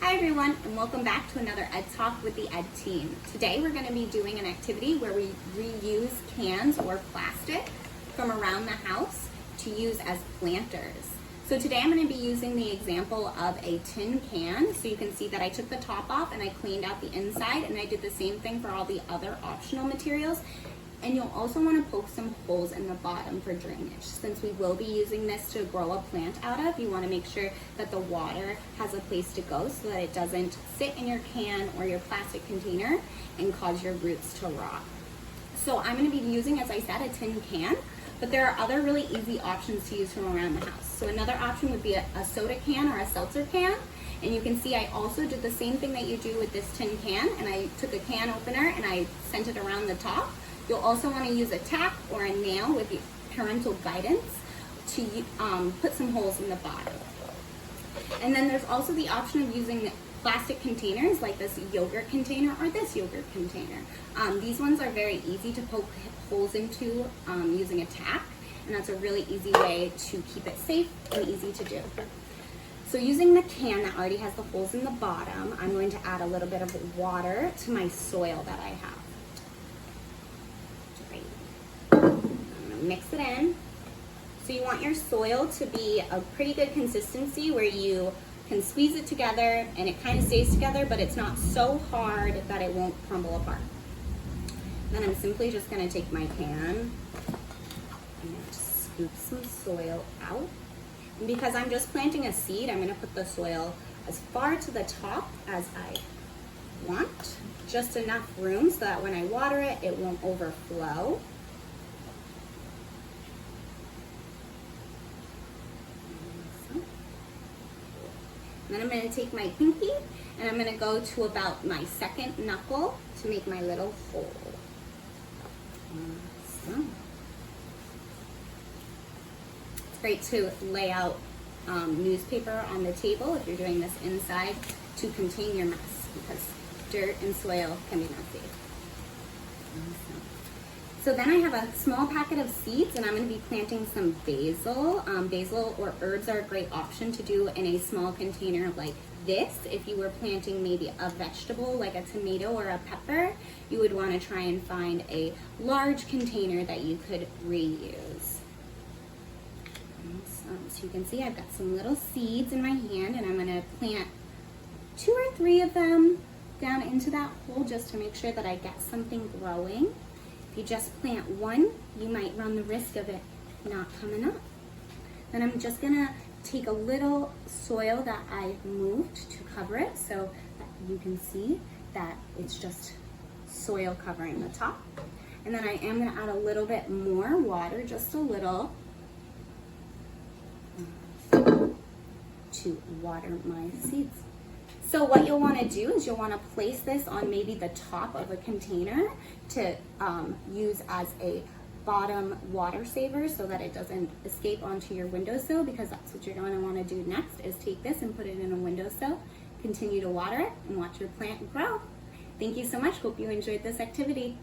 Hi everyone, and welcome back to another Ed Talk with the Ed team. Today we're going to be doing an activity where we reuse cans or plastic from around the house to use as planters. So today I'm going to be using the example of a tin can. So you can see that I took the top off and I cleaned out the inside, and I did the same thing for all the other optional materials. And you'll also want to poke some holes in the bottom for drainage. Since we will be using this to grow a plant out of, you want to make sure that the water has a place to go so that it doesn't sit in your can or your plastic container and cause your roots to rot. So I'm going to be using, as I said, a tin can, but there are other really easy options to use from around the house. So another option would be a soda can or a seltzer can. And you can see I also did the same thing that you do with this tin can, and I took a can opener and I sent it around the top. You'll also want to use a tack or a nail with your parental guidance to put some holes in the bottom. And then there's also the option of using plastic containers like this yogurt container or this yogurt container. These ones are very easy to poke holes into using a tack, and that's a really easy way to keep it safe and easy to do. So using the can that already has the holes in the bottom, I'm going to add a little bit of water to my soil that I have. Mix it in. So you want your soil to be a pretty good consistency where you can squeeze it together and it kind of stays together, but it's not so hard that it won't crumble apart. Then I'm simply just going to take my can and scoop some soil out. And because I'm just planting a seed, I'm going to put the soil as far to the top as I want. Just enough room so that when I water it, it won't overflow. Then I'm going to take my pinky and I'm going to go to about my second knuckle to make my little hole. Awesome. It's great to lay out newspaper on the table if you're doing this inside to contain your mess, because dirt and soil can be messy. Awesome. So then I have a small packet of seeds, and I'm going to be planting some basil. Basil or herbs are a great option to do in a small container like this. If you were planting maybe a vegetable like a tomato or a pepper, you would want to try and find a large container that you could reuse. So you can see I've got some little seeds in my hand, and I'm going to plant 2 or 3 of them down into that hole just to make sure that I get something growing. If you just plant one, you might run the risk of it not coming up. Then I'm just gonna take a little soil that I moved to cover it so that you can see that it's just soil covering the top. And then I am gonna add a little bit more water, just a little, to water my seeds. So what you'll want to do is you'll want to place this on maybe the top of a container to use as a bottom water saver so that it doesn't escape onto your windowsill, because that's what you're going to want to do next, is take this and put it in a windowsill, continue to water it, and watch your plant grow. Thank you so much. Hope you enjoyed this activity.